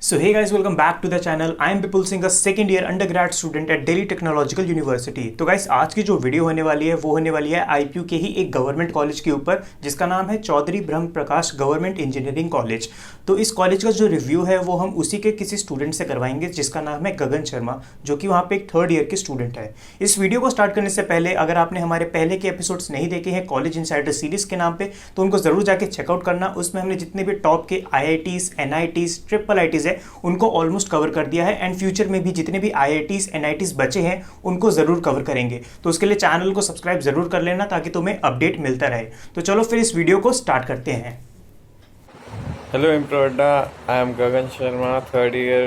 So hey guys, welcome back to the channel. I am Bipul Singh, a second year undergrad student at Delhi Technological University. तो guys आज की जो video होने वाली है वो होने वाली है आईपीयू के ही एक गवर्नमेंट कॉलेज के ऊपर जिसका नाम है चौधरी ब्रह्म प्रकाश गवर्नमेंट इंजीनियरिंग कॉलेज। तो इस कॉलेज का जो रिव्यू है वो हम उसी के किसी स्टूडेंट से करवाएंगे जिसका नाम है गगन शर्मा, जो कि वहाँ पे एक थर्ड ईयर के स्टूडेंट है। इस वीडियो को स्टार्ट करने से पहले अगर आपने हमारे पहले के एपिसोड्स नहीं देखे हैं कॉलेज इनसाइडर सीरीज के नाम पे तो उनको जरूर जाके चेकआउट करना। उसमें हमने जितने भी टॉप के आईआईटीज, एनआईटीज, ट्रिपल आईटीज है उनको ऑलमोस्ट कवर कर दिया है एंड फ्यूचर में भी जितने भी आईआईटीज, एनआईटीज बचे हैं उनको जरूर कवर करेंगे। तो उसके लिए चैनल को सब्सक्राइब जरूर कर लेना ताकि तुम्हें अपडेट मिलता रहे। तो चलो फिर इस वीडियो को स्टार्ट करते हैं। Hello Improda, I am Gagan Sharma, third year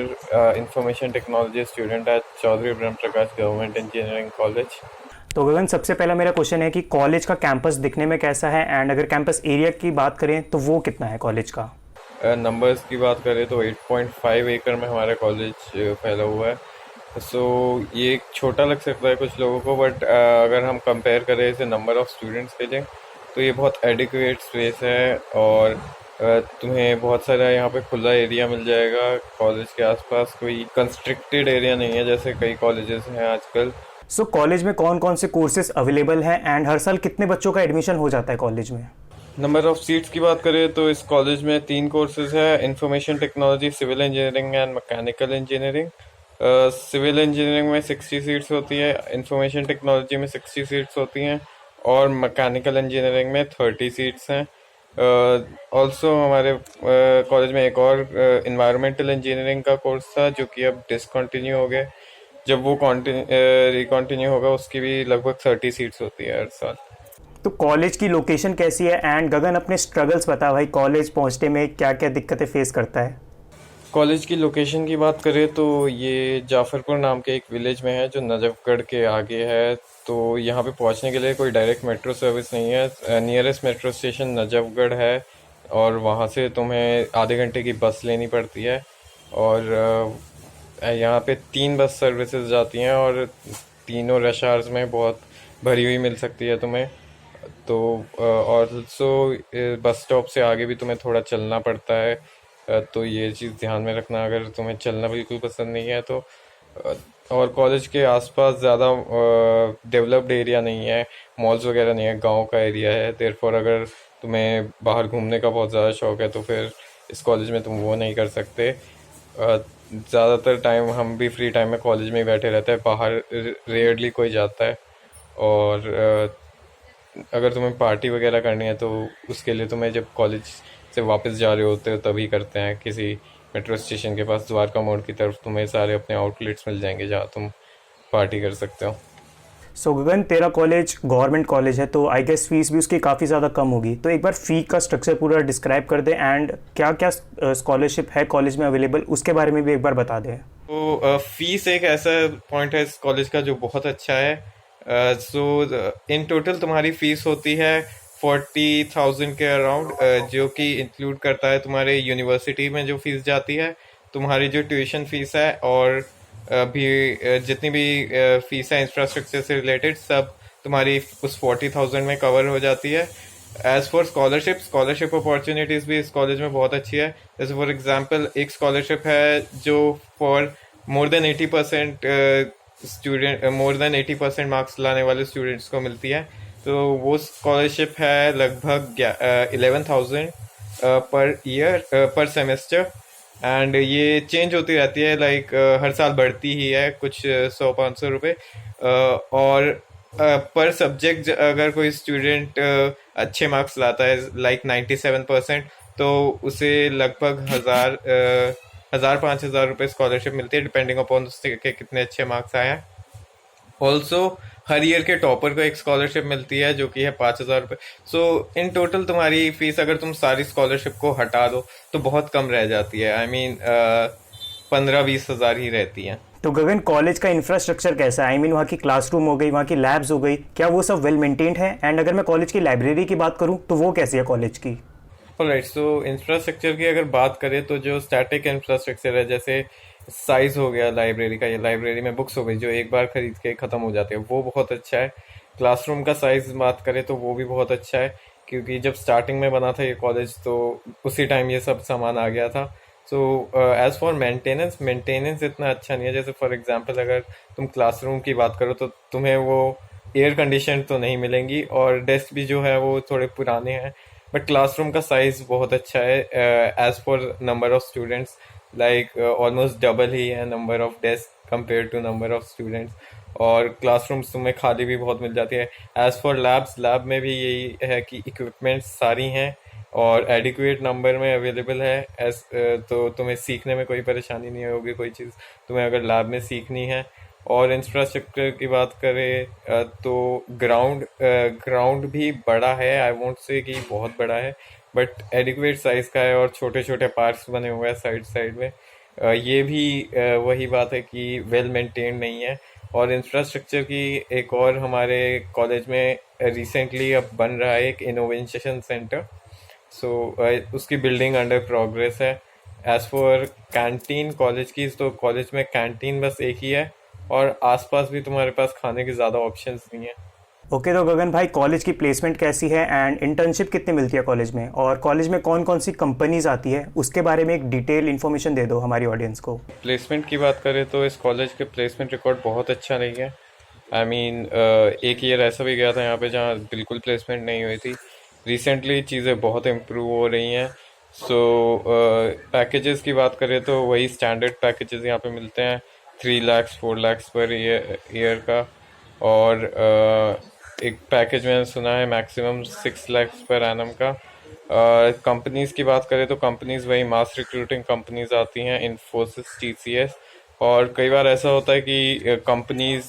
information technology student at Chaudhary Brahm Prakash Government Engineering College. तो गगन, सबसे पहला मेरा क्वेश्चन है कि कॉलेज का कैंपस दिखने में कैसा है एंड अगर कैंपस एरिया की बात करें तो वो कितना है कॉलेज का? नंबर्स की बात करें तो 8.5 एकड़ में हमारा कॉलेज फैला हुआ है। सो ये छोटा लग सकता है कुछ लोगों को, बट अगर हम कंपेयर करें इसे नंबर ऑफ स्टूडेंट्स के लिए तो ये बहुत एडिक्वेट स्पेस है और तुम्हें बहुत सारा यहाँ पे खुला एरिया मिल जाएगा। कॉलेज के आसपास कोई कंस्ट्रिक्टेड एरिया नहीं है जैसे कई कॉलेजेस हैं आजकल। सो कॉलेज में कौन कौन से कोर्सेज अवेलेबल हैं एंड हर साल कितने बच्चों का एडमिशन हो जाता है कॉलेज में? नंबर ऑफ सीट्स की बात करें तो इस कॉलेज में 3 कोर्सेज है, information technology, civil engineering and mechanical engineering. Civil engineering में 60 सीट्स होती है, इंफॉर्मेशन टेक्नोलॉजी में 60 सीट्स होती हैं और मैकेनिकल इंजीनियरिंग में 30 सीट्स हैं। ऑल्सो हमारे कॉलेज में एक और इन्वायरमेंटल इंजीनियरिंग का कोर्स था जो कि अब डिसकंटिन्यू हो गया। जब वो रिकंटिन्यू होगा उसकी भी लगभग 30 सीट्स होती है हर साल। तो कॉलेज की लोकेशन कैसी है एंड गगन अपने स्ट्रगल्स बता भाई, कॉलेज पहुंचने में क्या क्या दिक्कतें फेस करता है? कॉलेज की लोकेशन की बात करें तो ये जाफरपुर नाम के एक विलेज में है जो नजफगढ़ के आगे है। तो यहाँ पे पहुँचने के लिए कोई डायरेक्ट मेट्रो सर्विस नहीं है। नियरेस्ट मेट्रो स्टेशन नजफगढ़ है और वहाँ से तुम्हें आधे घंटे की बस लेनी पड़ती है। और यहाँ पे 3 बस सर्विसेज जाती हैं और तीनों रश आवर्स में बहुत भरी हुई मिल सकती है तुम्हें। तो और बस स्टॉप से आगे भी तुम्हें थोड़ा चलना पड़ता है। तो ये चीज़ ध्यान में रखना अगर तुम्हें चलना बिल्कुल पसंद नहीं है तो। और कॉलेज के आसपास ज़्यादा डेवलप्ड एरिया नहीं है, मॉल्स वगैरह नहीं है, गांव का एरिया है। देयरफॉर अगर तुम्हें बाहर घूमने का बहुत ज़्यादा शौक है तो फिर इस कॉलेज में तुम वो नहीं कर सकते। ज़्यादातर टाइम हम भी फ्री टाइम में कॉलेज में ही बैठे रहते हैं, बाहर रेयरली कोई जाता है। और अगर तुम्हें पार्टी वगैरह करनी है तो उसके लिए तुम्हें जब कॉलेज से वापस जा रहे होते हो तभी करते हैं। किसी मेट्रो स्टेशन के पास द्वारका मोड़ की तरफ तुम्हें सारे अपने आउटलेट्स मिल जाएंगे जहाँ तुम पार्टी कर सकते हो। सो गगन, तेरा कॉलेज गवर्नमेंट कॉलेज है तो आई गेस फीस भी उसकी काफ़ी ज़्यादा कम होगी। तो एक बार फ़ी का स्ट्रक्चर पूरा डिस्क्राइब कर दे एंड क्या क्या स्कॉलरशिप है कॉलेज में अवेलेबल उसके बारे में भी एक बार बता दे। तो फीस एक ऐसा पॉइंट है इस कॉलेज का जो बहुत अच्छा है। इन टोटल तुम्हारी फीस होती है 40,000 के अराउंड, जो कि इंक्लूड करता है तुम्हारे यूनिवर्सिटी में जो फीस जाती है, तुम्हारी जो ट्यूशन फीस है और भी जितनी भी फीस है इंफ्रास्ट्रक्चर से रिलेटेड सब तुम्हारी उस 40,000 में कवर हो जाती है। एज फॉर स्कॉलरशिप अपॉर्चुनिटीज़ भी इस कॉलेज में बहुत अच्छी है। जैसे फॉर एग्जांपल एक स्कॉलरशिप है जो फॉर मोर देन 80% मार्क्स लाने वाले स्टूडेंट्स को मिलती है। तो वो स्कॉलरशिप है लगभग 11,000 पर ईयर पर सेमेस्टर एंड ये चेंज होती रहती है, लाइक हर साल बढ़ती ही है कुछ 100-500 रुपये। और पर सब्जेक्ट अगर कोई स्टूडेंट अच्छे मार्क्स लाता है लाइक 97% तो उसे लगभग 1,000-5,000 रुपये स्कॉलरशिप मिलती है डिपेंडिंग अपॉन उसके कितने अच्छे मार्क्स आए हैं। ऑल्सो हर ईयर के टॉपर को एक स्कॉलरशिप मिलती है जो कि है 5,000 रुपये। सो इन टोटल तुम्हारी फीस अगर तुम सारी स्कॉलरशिप को हटा दो तो बहुत कम रह जाती है। आई मीन 15-20 हज़ार ही रहती हैं। तो गगन, कॉलेज का इंफ्रास्ट्रक्चर कैसा है? आई मीन वहाँ की क्लासरूम हो गई, वहाँ की लैब्स हो गई, क्या वो सब वेल मेंटेन्ड है? एंड अगर मैं कॉलेज की लाइब्रेरी की बात करूँ तो वो कैसी है कॉलेज की? ऑलराइट, सो इंफ्रास्ट्रक्चर की अगर बात करें तो जो स्टैटिक इंफ्रास्ट्रक्चर है जैसे साइज हो गया लाइब्रेरी का, ये लाइब्रेरी में बुक्स हो गई जो एक बार खरीद के ख़त्म हो जाती है, वो बहुत अच्छा है। क्लासरूम का साइज बात करें तो वो भी बहुत अच्छा है क्योंकि जब स्टार्टिंग में बना था ये कॉलेज तो उसी टाइम ये सब सामान आ गया था। सो एज फॉर मेंटेनेंस इतना अच्छा नहीं है। जैसे फॉर एग्जांपल अगर तुम क्लासरूम की बात करो तो तुम्हें वो एयर कंडीशन तो नहीं मिलेंगी, और डेस्क भी जो है वो थोड़े पुराने हैं। बट क्लासरूम का साइज बहुत अच्छा है as for number of students, like almost double ही है number of desk compare to number of students. और क्लासरूम्स तुम्हें खाली भी बहुत मिल जाती है। एज फॉर लैब्स, लैब में भी यही है कि इक्विपमेंट्स सारी हैं और एडिक्वेट नंबर में अवेलेबल है। तो तुम्हें सीखने में कोई परेशानी नहीं होगी, कोई चीज़ तुम्हें अगर लैब में सीखनी है। और इंफ्रास्ट्रक्चर की बात करें तो ग्राउंड भी बड़ा है, आई वोंट से कि बहुत बड़ा है, बट एडिक्वेट साइज का है, और छोटे छोटे पार्क्स बने हुए हैं साइड साइड में। ये भी वही बात है कि वेल मेंटेन नहीं है। और इंफ्रास्ट्रक्चर की एक और हमारे कॉलेज में रिसेंटली अब बन रहा है एक इनोवेशन सेंटर। सो उसकी बिल्डिंग अंडर प्रोग्रेस है। एज फॉर कैंटीन कॉलेज की, तो कॉलेज में कैंटीन बस एक ही है, और आसपास भी तुम्हारे पास खाने की ज़्यादा ऑप्शंस नहीं है। ओके, तो गगन भाई कॉलेज की प्लेसमेंट कैसी है एंड इंटर्नशिप कितनी मिलती है कॉलेज में, और कॉलेज में कौन कौन सी कंपनीज आती है उसके बारे में एक डिटेल इन्फॉर्मेशन दे दो हमारी ऑडियंस को। प्लेसमेंट की बात करें तो इस कॉलेज के प्लेसमेंट रिकॉर्ड बहुत अच्छा नहीं है। आई मीन एक ईयर ऐसा भी गया था यहाँ पे जहाँ बिल्कुल प्लेसमेंट नहीं हुई थी। रिसेंटली चीज़ें बहुत इम्प्रूव हो रही हैं। सो पैकेजेस की बात करें तो वही स्टैंडर्ड पैकेजेस यहाँ पे मिलते हैं, 3 lakhs 4 lakhs पर ईयर का। और एक पैकेज मैंने सुना है मैक्सिमम 6 lakhs पर एनम का। कंपनीज की बात करें तो कंपनीज वही मास रिक्रूटिंग कंपनीज आती हैं, इन्फोसिस, टीसीएस। और कई बार ऐसा होता है कि कंपनीज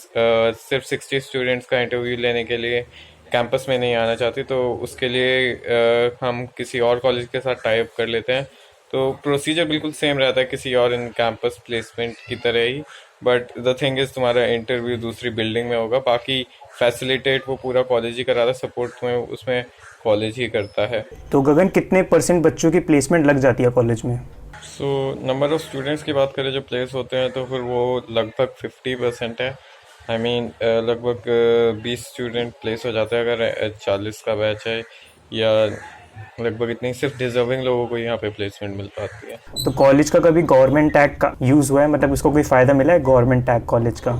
सिर्फ 60 स्टूडेंट्स का इंटरव्यू लेने के लिए कैंपस में नहीं आना चाहती, तो उसके लिए हम किसी और कॉलेज के साथ टाई अप कर लेते हैं। तो प्रोसीजर बिल्कुल सेम रहता है किसी और इन कैंपस प्लेसमेंट की तरह ही, बट द थिंग इज तुम्हारा इंटरव्यू दूसरी बिल्डिंग में होगा। बाकी फैसिलिटेट वो पूरा कॉलेज ही करा रहा है, सपोर्ट तुम्हें उसमें कॉलेज ही करता है। तो गगन कितने परसेंट बच्चों की प्लेसमेंट लग जाती है कॉलेज में। सो नंबर ऑफ स्टूडेंट्स की बात करें जो प्लेस होते हैं तो फिर वो लगभग 50% है। आई मीन लगभग 20 स्टूडेंट प्लेस हो जाते हैं अगर 40 का बैच है, या लगभग इतनी सिर्फ डिजर्विंग लोगों को यहाँ पे प्लेसमेंट मिल पाती है। तो कॉलेज का कभी गवर्नमेंट टैग का यूज़ हुआ है, मतलब उसको कोई फ़ायदा मिला है गवर्नमेंट टैग कॉलेज का।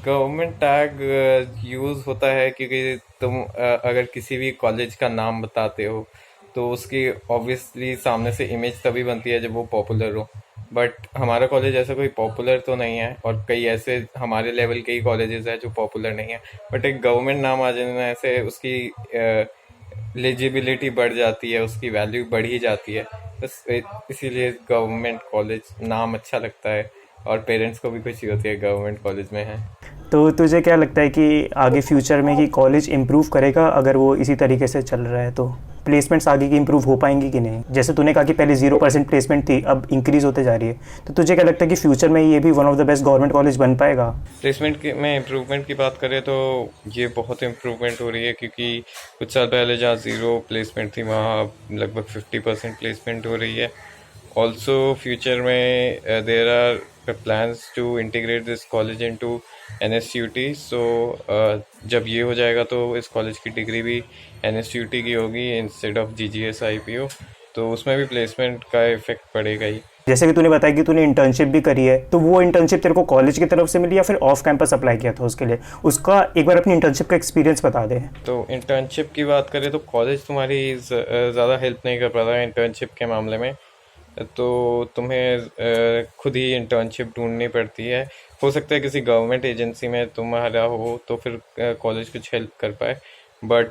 गवर्नमेंट टैग यूज़ होता है क्योंकि तुम अगर किसी भी कॉलेज का नाम बताते हो तो उसकी ऑब्वियसली सामने से इमेज तभी बनती है जब वो पॉपुलर हो। बट हमारा कॉलेज ऐसा कोई पॉपुलर तो नहीं है, और कई ऐसे हमारे लेवल के ही कॉलेजेस हैं जो पॉपुलर नहीं है, बट एक गवर्नमेंट नाम आ जाने से उसकी एलिजिबिलिटी बढ़ जाती है, उसकी वैल्यू बढ़ ही जाती है। बस इसीलिए गवर्नमेंट कॉलेज नाम अच्छा लगता है, और पेरेंट्स को भी खुशी होती है गवर्नमेंट कॉलेज में है। तो तुझे क्या लगता है कि आगे फ्यूचर में कि कॉलेज इम्प्रूव करेगा अगर वो इसी तरीके से चल रहा है, तो प्लेसमेंट्स आगे की इम्प्रूव हो पाएंगी कि नहीं। जैसे तूने कहा कि पहले 0% प्लेसमेंट थी, अब इंक्रीज होते जा रही है, तो तुझे क्या लगता है कि फ्यूचर में ये भी one of the best government college बन पाएगा। प्लेसमेंट में इम्प्रूवमेंट की बात करें तो ये बहुत इम्प्रूवमेंट हो रही है, क्योंकि कुछ साल पहले जहाँ 0 प्लेसमेंट थी वहाँ लगभग 50% प्लेसमेंट हो रही है। ऑल्सो फ्यूचर में there are plans to integrate this college into NSUT। So जब ये हो जाएगा तो इस कॉलेज की डिग्री भी NSUT की होगी इंस्टेड ऑफ GGS IPO, तो उसमें भी प्लेसमेंट का इफेक्ट पड़ेगा ही। जैसे कि तूने बताया कि तूने इंटर्नशिप भी करी है, तो वो इंटर्नशिप तेरे को कॉलेज की तरफ से मिली या फिर ऑफ कैंपस अप्लाई किया था उसके लिए, उसका एक बार अपनी इंटर्नशिप का एक्सपीरियंस बता दे। तो इंटर्नशिप की बात करें तो कॉलेज तुम्हारी ज़्यादा हेल्प नहीं कर पाता इंटर्नशिप के मामले में, तो तुम्हें खुद ही इंटर्नशिप ढूंढनी पड़ती है। हो सकता है किसी गवर्नमेंट एजेंसी में तुम्हारा हो तो फिर कॉलेज कुछ हेल्प कर पाए, बट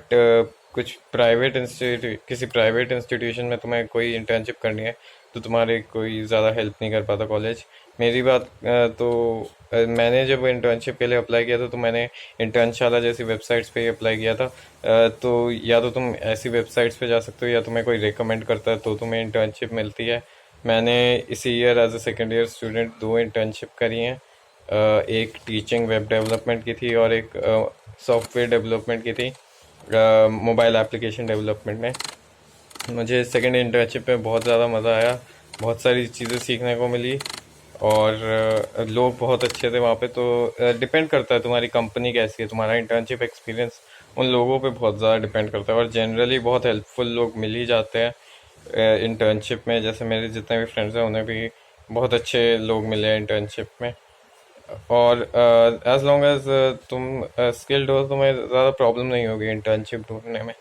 कुछ किसी प्राइवेट इंस्टीट्यूशन में तुम्हें कोई इंटर्नशिप करनी है तो तुम्हारे कोई ज़्यादा हेल्प नहीं कर पाता कॉलेज। मेरी बात मैंने जब इंटर्नशिप के लिए अप्लाई किया था तो मैंने इंटर्नशाला जैसी वेबसाइट्स पे ही अप्लाई किया था। तो या तो तुम ऐसी वेबसाइट्स पे जा सकते हो या तुम्हें कोई रिकमेंड करता है तो तुम्हें इंटर्नशिप मिलती है। मैंने इसी year as a second year student 2 internship करी हैं। एक टीचिंग वेब डेवलपमेंट की थी और एक सॉफ्टवेयर डेवलपमेंट की थी, मोबाइल एप्लीकेशन डेवलपमेंट में। मुझे सेकेंड इंटर्नशिप में बहुत ज़्यादा मज़ा आया, बहुत सारी चीज़ें सीखने को मिली, और लोग बहुत अच्छे थे वहाँ पे। तो डिपेंड करता है तुम्हारी कंपनी कैसी है, तुम्हारा इंटर्नशिप एक्सपीरियंस उन लोगों पे बहुत ज़्यादा डिपेंड करता है, और जनरली बहुत हेल्पफुल लोग मिल ही जाते हैं। इंटर्नशिप में। जैसे मेरे जितने भी फ्रेंड्स हैं उन्हें भी बहुत अच्छे लोग मिले हैं इंटर्नशिप में। और एज लॉन्ग एज तुम स्किल्ड हो, तुम्हें ज़्यादा प्रॉब्लम नहीं होगी इंटर्नशिप ढूंढने में।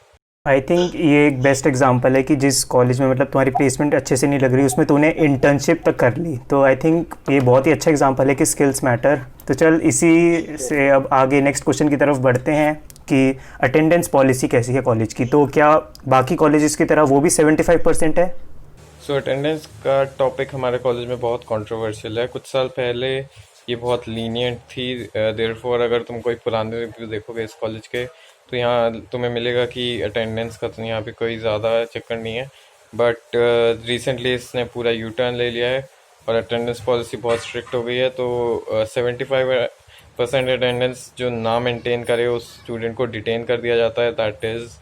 आई थिंक ये एक बेस्ट एग्जांपल है कि जिस कॉलेज में मतलब तुम्हारी प्लेसमेंट अच्छे से नहीं लग रही उसमें तूने इंटर्नशिप तक कर ली, तो आई थिंक ये बहुत ही अच्छा एग्जांपल है कि स्किल्स मैटर। तो चल इसी से अब आगे नेक्स्ट क्वेश्चन की तरफ बढ़ते हैं कि अटेंडेंस पॉलिसी कैसी है कॉलेज की। तो क्या बाकी कॉलेजेस की तरह वो भी 75% है? सो अटेंडेंस का टॉपिक हमारे कॉलेज में बहुत कंट्रोवर्शियल है। कुछ साल पहले ये बहुत लीनियंट थी। देयरफॉर अगर तुम कोई पुराने रिव्यू देखोगे इस कॉलेज के, तो यहाँ तुम्हें मिलेगा कि अटेंडेंस का तो यहाँ पे कोई ज़्यादा चक्कर नहीं है। बट रिसेंटली इसने पूरा यू टर्न ले लिया है और अटेंडेंस पॉलिसी बहुत स्ट्रिक्ट हो गई है। तो 75% अटेंडेंस जो ना मेंटेन करे उस स्टूडेंट को डिटेन कर दिया जाता है, दैट इज़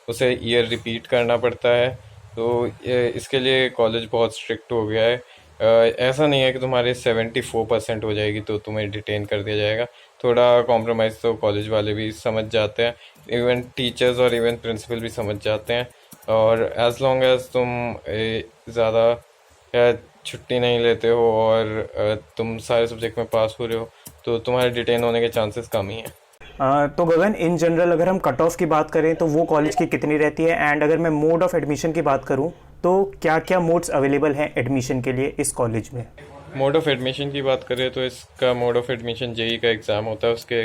उसे ईयर रिपीट करना पड़ता है। तो इसके लिए कॉलेज बहुत स्ट्रिक्ट हो गया है। ऐसा नहीं है कि तुम्हारे 74% हो जाएगी तो तुम्हें डिटेन कर दिया जाएगा। थोड़ा कॉम्प्रोमाइज़ तो कॉलेज वाले भी समझ जाते हैं, इवन टीचर्स और इवन प्रिंसिपल भी समझ जाते हैं। और एज लॉन्ग एज तुम ज़्यादा छुट्टी नहीं लेते हो और तुम सारे सब्जेक्ट में पास हो रहे हो, तो तुम्हारे डिटेन होने के चांसेस कम ही हैं। तो गगन, इन जनरल अगर हम कट ऑफ की बात करें तो वो कॉलेज की कितनी रहती है? एंड अगर मैं मोड ऑफ एडमिशन की बात करूं तो क्या क्या मोड्स अवेलेबल हैं एडमिशन के लिए इस कॉलेज में? मोड ऑफ एडमिशन की बात करें तो इसका मोड ऑफ एडमिशन जेई का एग्ज़ाम होता है, उसके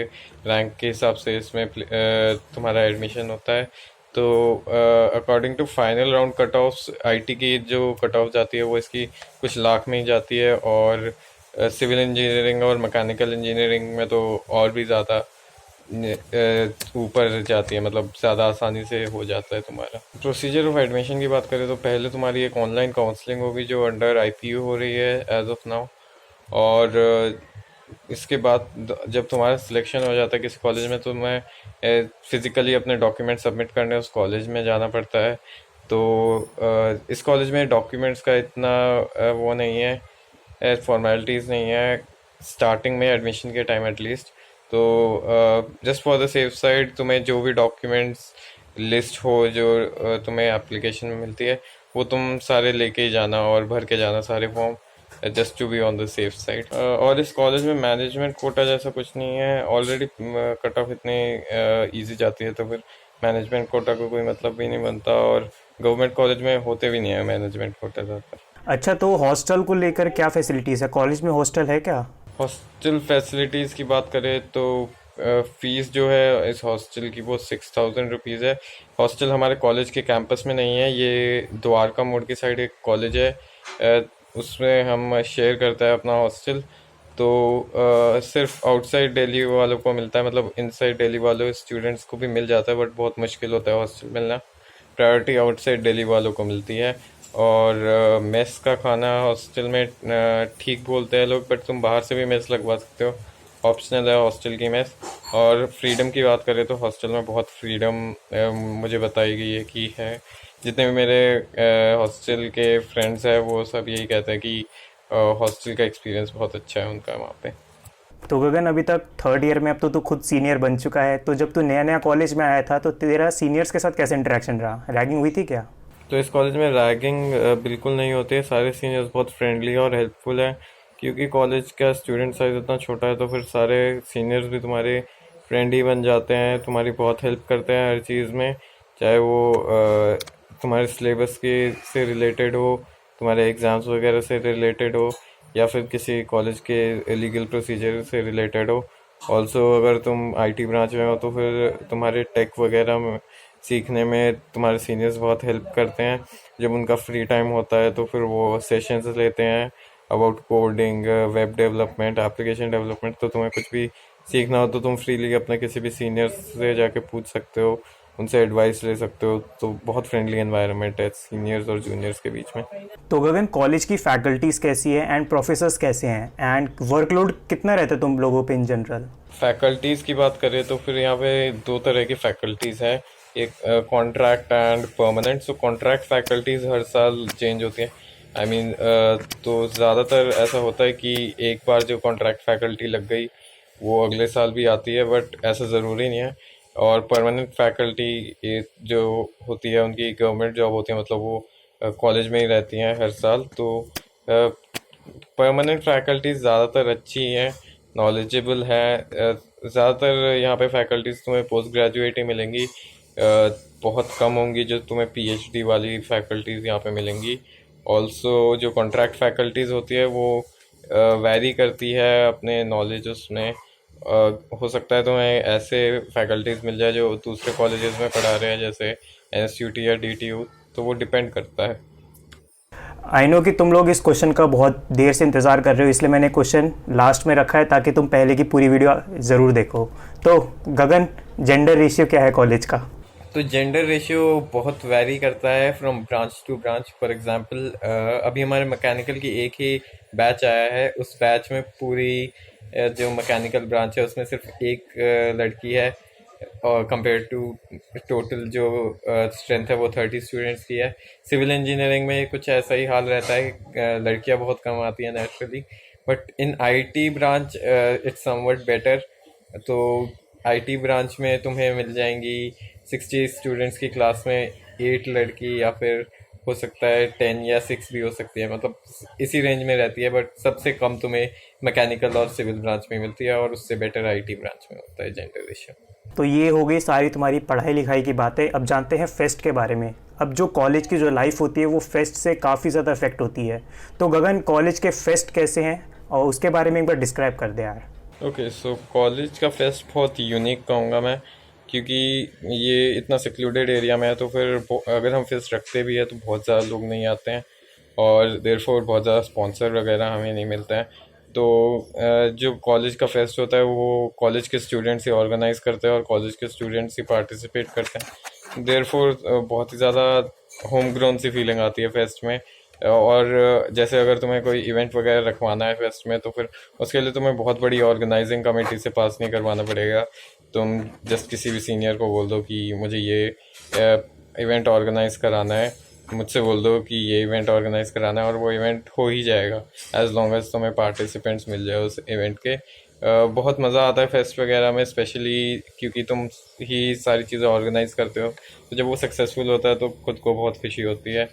रैंक के हिसाब से इसमें तुम्हारा एडमिशन होता है। तो according to final round cut offs, IT की जो कट ऑफ जाती है वो इसकी कुछ लाख में ही जाती है, और सिविल इंजीनियरिंग और मैकेनिकल इंजीनियरिंग में तो और भी ज़्यादा ऊपर जाती है, मतलब ज़्यादा आसानी से हो जाता है तुम्हारा। प्रोसीजर ऑफ एडमिशन की बात करें तो पहले तुम्हारी एक ऑनलाइन काउंसलिंग होगी जो अंडर आईपीयू हो रही है एज ऑफ नाउ। और इसके बाद जब तुम्हारा सिलेक्शन हो जाता है किसी कॉलेज में, तो तुम्हें फिज़िकली अपने डॉक्यूमेंट सबमिट करने उस कॉलेज में जाना पड़ता है। तो इस कॉलेज में डॉक्यूमेंट्स का इतना वो नहीं है, फॉर्मेलिटीज़ नहीं है स्टार्टिंग में, एडमिशन के टाइम एटलीस्ट। तो just for the safe side तुम्हें जो भी डॉक्यूमेंट्स लिस्ट हो जो तुम्हें एप्लीकेशन में मिलती है, वो तुम सारे लेके ही जाना और भर के जाना सारे form, just to be on the safe side. और इस कॉलेज में मैनेजमेंट कोटा जैसा कुछ नहीं है, ऑलरेडी कट ऑफ इतनी ईजी जाती है, तो फिर मैनेजमेंट कोटा को कोई मतलब भी नहीं बनता। और गवर्नमेंट कॉलेज में होते भी नहीं है मैनेजमेंट कोटा ज़्यादा। अच्छा, तो हॉस्टल को लेकर क्या फैसिलिटीज़ है? कॉलेज में हॉस्टल है क्या? हॉस्टल फैसिलिटीज़ की बात करें तो फ़ीस जो है इस हॉस्टल की वो 6000 रुपीज़ है। हॉस्टल हमारे कॉलेज के कैंपस में नहीं है, ये द्वारका मोड़ की साइड एक कॉलेज है, उसमें हम शेयर करता है अपना हॉस्टल। तो सिर्फ आउटसाइड दिल्ली वालों को मिलता है, मतलब इनसाइड दिल्ली वालों स्टूडेंट्स को भी मिल जाता है, बट बहुत मुश्किल होता है हॉस्टल मिलना। प्रायोरिटी आउटसाइड दिल्ली वालों को मिलती है। और मेस का खाना हॉस्टल में ठीक बोलते हैं लोग, बट तुम बाहर से भी मेस लगवा सकते हो, ऑप्शनल है हॉस्टल की मेस। और फ्रीडम की बात करें तो हॉस्टल में बहुत फ्रीडम मुझे बताई गई है कि है। जितने भी मेरे हॉस्टल के फ्रेंड्स हैं वो सब यही कहते हैं कि हॉस्टल का एक्सपीरियंस बहुत अच्छा है उनका वहाँ पे। तो गगन, अभी तक थर्ड ईयर में, अब तो तू खुद सीनियर बन चुका है, तो जब तू नया नया कॉलेज में आया था तो तेरा सीनियर्स के साथ कैसे इंटरेक्शन रहा? रैगिंग हुई थी क्या? तो इस कॉलेज में रैगिंग बिल्कुल नहीं होती है, सारे सीनियर्स बहुत फ्रेंडली और हेल्पफुल हैं। क्योंकि कॉलेज का स्टूडेंट साइज इतना छोटा है, तो फिर सारे सीनियर्स भी तुम्हारे फ्रेंड ही बन जाते हैं, तुम्हारी बहुत हेल्प करते हैं हर चीज़ में, चाहे वो तुम्हारे सिलेबस के से रिलेटेड हो, तुम्हारे एग्ज़ाम्स वगैरह से रिलेटेड हो, या फिर किसी कॉलेज के लीगल प्रोसीजर से रिलेटेड हो। ऑल्सो अगर तुम आईटी ब्रांच में हो तो फिर तुम्हारे टेक वगैरह में सीखने में तुम्हारे सीनियर्स बहुत हेल्प करते हैं। जब उनका फ्री टाइम होता है तो फिर वो सेशंस लेते हैं about coding, web development, application development. तो तुम्हें कुछ भी सीखना हो तो तुम फ्रीली अपने किसी भी सीनियर्स से जाके पूछ सकते हो, उनसे एडवाइस ले सकते हो। तो बहुत फ्रेंडली एनवायरनमेंट है सीनियर्स और जूनियर्स के बीच में। तो गगन, कॉलेज की फैकल्टीज़ कैसी है एंड प्रोफेसर्स कैसे हैं एंड वर्कलोड कितना रहता है तुम लोगों पे इन जनरल? फैकल्टीज़ की बात करें तो फिर यहाँ पे दो तरह की फैकल्टीज़ हैं, एक contract and permanent. So contract faculties हर साल चेंज होती हैं। आई मीन तो ज़्यादातर ऐसा होता है कि एक बार जो कॉन्ट्रैक्ट फैकल्टी लग गई वो अगले साल भी आती है, बट ऐसा ज़रूरी नहीं है। और परमानेंट फैकल्टी जो होती है उनकी गवर्नमेंट जॉब होती है, मतलब वो कॉलेज में ही रहती हैं हर साल। तो परमानेंट फैकल्टीज़ ज़्यादातर अच्छी हैं, नॉलेजेबल हैं। ज़्यादातर यहाँ पे फैकल्टीज़ तुम्हें पोस्ट ग्रेजुएट ही मिलेंगी। बहुत कम होंगी जो तुम्हें पीएचडी वाली फैकल्टीज़ यहाँ पे मिलेंगी। ऑल्सो जो कॉन्ट्रैक्ट फैकल्टीज़ होती है वो वैरी करती है अपने नॉलेज उसमें। हो सकता है तुम्हें ऐसे फैकल्टीज़ मिल जाए जो दूसरे कॉलेजेस में पढ़ा रहे हैं, जैसे एनएसयूटी या डीटीयू। तो वो डिपेंड करता है। आई नो कि तुम लोग इस क्वेश्चन का बहुत देर से इंतज़ार कर रहे हो, इसलिए मैंने क्वेश्चन लास्ट में रखा है ताकि तुम पहले की पूरी वीडियो ज़रूर देखो। तो गगन, जेंडर रेशियो क्या है कॉलेज का? तो जेंडर रेशियो बहुत वैरी करता है from branch to branch. For example अभी हमारे मैकेनिकल की एक ही बैच आया है। उस बैच में पूरी जो मैकेनिकल ब्रांच है उसमें सिर्फ एक लड़की है, और कंपेयर टू टोटल जो स्ट्रेंथ है वो 30 स्टूडेंट्स की है। सिविल इंजीनियरिंग में कुछ ऐसा ही हाल रहता है, लड़कियां बहुत कम आती हैं naturally. But in IT branch it's somewhat better. तो आईटी ब्रांच में तुम्हें मिल जाएंगी 60 स्टूडेंट्स की क्लास में 8 लड़की, या फिर हो सकता है 10 या 6 भी हो सकती है, मतलब इसी रेंज में रहती है। बट सबसे कम तुम्हें मैकेनिकल और सिविल ब्रांच में मिलती है, और उससे बेटर आईटी ब्रांच में होता है जेंडर रेशियो। तो ये हो गई सारी तुम्हारी पढ़ाई लिखाई की बातें। अब जानते हैं फेस्ट के बारे में। अब जो कॉलेज की जो लाइफ होती है वो फेस्ट से काफ़ी ज़्यादा इफेक्ट होती है। तो गगन, कॉलेज के फेस्ट कैसे हैं और उसके बारे में एक बार डिस्क्राइब कर दे यार। ओके, सो कॉलेज का फेस्ट बहुत यूनिक कहूँगा मैं, क्योंकि ये इतना सिक्लूडेड एरिया में है। तो फिर अगर हम फेस्ट रखते भी है तो बहुत ज़्यादा लोग नहीं आते हैं, और देयरफॉर बहुत ज़्यादा स्पॉन्सर वगैरह हमें नहीं मिलता है। तो जो कॉलेज का फेस्ट होता है वो कॉलेज के स्टूडेंट्स ही ऑर्गेनाइज करते हैं, और कॉलेज के स्टूडेंट्स ही पार्टिसिपेट करते हैं। देयरफॉर बहुत ही ज़्यादा होम ग्रोन सी फीलिंग आती है फेस्ट में। और जैसे अगर तुम्हें कोई इवेंट वगैरह रखवाना है फेस्ट में, तो फिर उसके लिए तुम्हें बहुत बड़ी ऑर्गेनाइजिंग कमेटी से पास नहीं करवाना पड़ेगा। तुम जस्ट किसी भी सीनियर को बोल दो कि मुझे ये इवेंट ऑर्गेनाइज कराना है, मुझसे बोल दो कि ये इवेंट ऑर्गेनाइज कराना है, और वो इवेंट हो ही जाएगा एज लॉन्ग एज तुम्हें पार्टिसिपेंट्स मिल जाए उस इवेंट के। बहुत मज़ा आता है फेस्ट वगैरह में, स्पेशली क्योंकि तुम ही सारी चीज़ें ऑर्गेनाइज करते हो। तो जब वो सक्सेसफुल होता है तो खुद को बहुत खुशी होती है।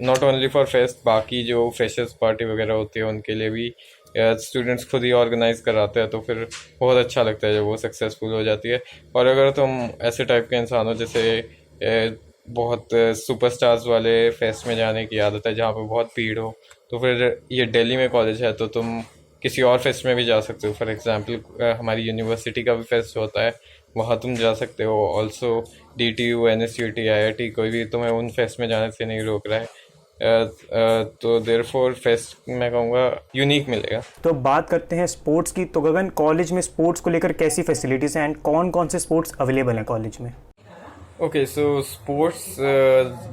नॉट ओनली फॉर फेस्ट, बाकी जो फ्रेशर्स पार्टी वगैरह होती है उनके लिए भी स्टूडेंट्स खुद ही ऑर्गेनाइज कराते हैं। तो फिर बहुत अच्छा लगता है जब वो सक्सेसफुल हो जाती है। और अगर तुम ऐसे टाइप के इंसान हो जैसे बहुत सुपरस्टार्स वाले फेस्ट में जाने की आदत है जहाँ पे बहुत भीड़ हो, तो फिर ये दिल्ली में कॉलेज है तो तुम किसी और फेस्ट में भी जा सकते हो। फॉर एग्जांपल हमारी यूनिवर्सिटी का भी फेस्ट होता है, वहाँ तुम जा सकते हो। ऑल्सो डीटीयू, एनएसयूटी, आईआईटी, कोई भी तुम्हें उन फेस्ट में जाने से नहीं रोक रहा है। तो देयरफॉर फेस्ट मैं कहूँगा यूनिक मिलेगा। तो बात करते हैं स्पोर्ट्स की। तो गगन, कॉलेज में स्पोर्ट्स को लेकर कैसी फैसिलिटीज़ हैं एंड कौन कौन से स्पोर्ट्स अवेलेबल हैं कॉलेज में? ओके, सो स्पोर्ट्स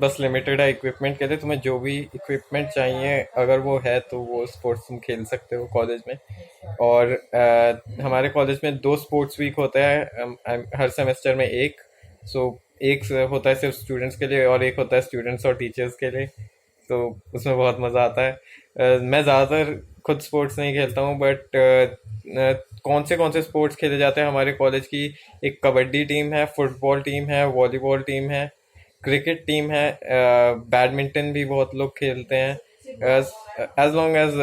बस लिमिटेड है इक्विपमेंट के लिए। तुम्हें जो भी इक्विपमेंट चाहिए अगर वो है तो वो स्पोर्ट्स तुम खेल सकते हो कॉलेज में। और हमारे कॉलेज में 2 स्पोर्ट्स वीक होता है हर सेमेस्टर में एक। सो एक होता है सिर्फ स्टूडेंट्स के लिए, और एक होता है स्टूडेंट्स और टीचर्स के लिए। तो उसमें बहुत मज़ा आता है। मैं ज़्यादातर खुद स्पोर्ट्स नहीं खेलता हूँ, बट कौन से स्पोर्ट्स खेले जाते हैं हमारे कॉलेज की। एक कबड्डी टीम है, फुटबॉल टीम है, वॉलीबॉल टीम है, क्रिकेट टीम है, बैडमिंटन भी बहुत लोग खेलते हैं। एज लॉन्ग एज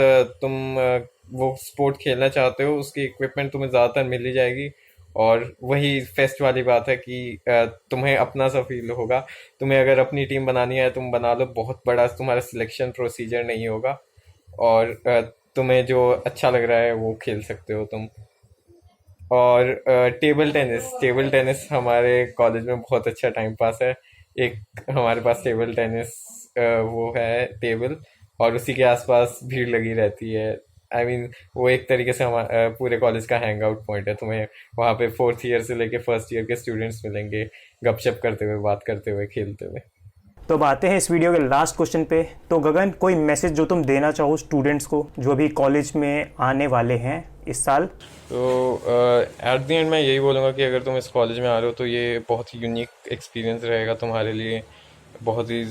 तुम वो स्पोर्ट खेलना चाहते हो उसकी इक्विपमेंट तुम्हें ज़्यादातर मिल ही जाएगी। और वही फेस्ट वाली बात है कि तुम्हें अपना सा फील होगा। तुम्हें अगर अपनी टीम बनानी है तुम बना लो, बहुत बड़ा तुम्हारा सिलेक्शन प्रोसीजर नहीं होगा, और तुम्हें जो अच्छा लग रहा है वो खेल सकते हो तुम। और टेबल टेनिस हमारे कॉलेज में बहुत अच्छा टाइम पास है। एक हमारे पास टेबल टेनिस वो है टेबल, और उसी के आसपास भीड़ लगी रहती है। आई मीन वो एक तरीके से हमारे पूरे कॉलेज का हैंग आउट पॉइंट है। तुम्हें वहाँ पे 4th ईयर से लेके 1st ईयर के स्टूडेंट्स मिलेंगे, गपशप करते हुए, बात करते हुए, खेलते हुए। तो अब आते हैं इस वीडियो के लास्ट क्वेश्चन पे। तो गगन, कोई मैसेज जो तुम देना चाहो स्टूडेंट्स को जो अभी कॉलेज में आने वाले हैं इस साल? तो एट द एंड मैं यही बोलूँगा कि अगर तुम इस कॉलेज में आ रहे हो तो ये बहुत ही यूनिक एक्सपीरियंस रहेगा तुम्हारे लिए। बहुत ही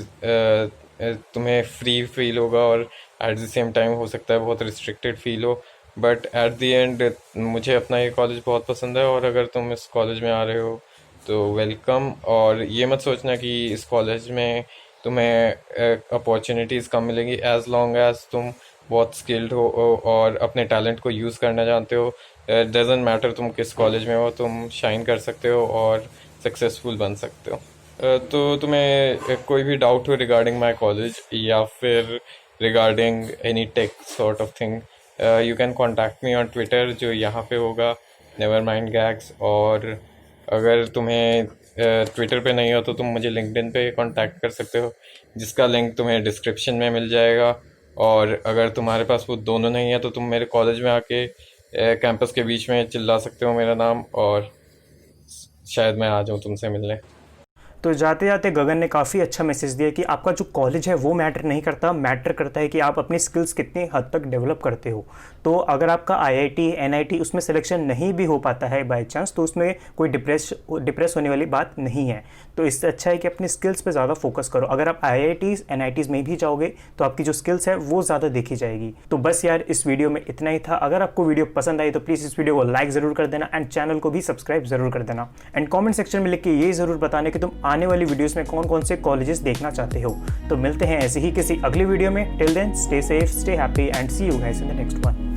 तुम्हें फ्री फील होगा, और एट द सेम टाइम हो सकता है बहुत रिस्ट्रिक्टेड फील हो। बट एट द एंड मुझे अपना ये कॉलेज बहुत पसंद है, और अगर तुम इस कॉलेज में आ रहे हो तो वेलकम। और ये मत सोचना कि इस कॉलेज में तुम्हें अपॉर्चुनिटीज़ कम मिलेंगी एज लॉन्ग एज तुम बहुत स्किल्ड हो और अपने टैलेंट को यूज़ करना जानते हो। डजेंट मैटर तुम किस कॉलेज में हो, तुम शाइन कर सकते हो और सक्सेसफुल बन सकते हो। तो तुम्हें कोई भी डाउट हो रिगार्डिंग माई कॉलेज या फिर regarding any tech sort of thing, you can contact me on Twitter, जो यहाँ पे होगा, नेवर माइंड गैग्स। और अगर तुम्हें ट्विटर पे नहीं हो तो तुम मुझे लिंक्डइन पे कांटेक्ट कर सकते हो, जिसका लिंक तुम्हें डिस्क्रिप्शन में मिल जाएगा। और अगर तुम्हारे पास वो दोनों नहीं है तो तुम मेरे कॉलेज में आके कैंपस के बीच में चिल्ला सकते हो मेरा नाम, और शायद मैं आ जाऊँ तुमसे मिलने। तो जाते जाते गगन ने काफ़ी अच्छा मैसेज दिया कि आपका जो कॉलेज है वो मैटर नहीं करता, मैटर करता है कि आप अपनी स्किल्स कितनी हद तक डेवलप करते हो। तो अगर आपका आईआईटी एनआईटी उसमें सिलेक्शन नहीं भी हो पाता है बाय चांस, तो उसमें कोई डिप्रेस होने वाली बात नहीं है। तो इससे अच्छा है कि अपनी स्किल्स पे ज़्यादा फोकस करो। अगर आप आईआईटीज़ एनआईटीज़ में भी जाओगे तो आपकी जो स्किल्स है वो ज़्यादा देखी जाएगी। तो बस यार, इस वीडियो में इतना ही था। अगर आपको वीडियो पसंद आई तो प्लीज़ इस वीडियो को लाइक ज़रूर कर देना एंड चैनल को भी सब्सक्राइब ज़रूर कर देना। एंड कॉमेंट सेक्शन में लिख के ये ज़रूर बताना कि तुम आने वाली वीडियोस में कौन कौन से कॉलेजेस देखना चाहते हो। तो मिलते हैं ऐसे ही किसी अगली वीडियो में। Till then, stay safe, stay happy and see you guys in the next one.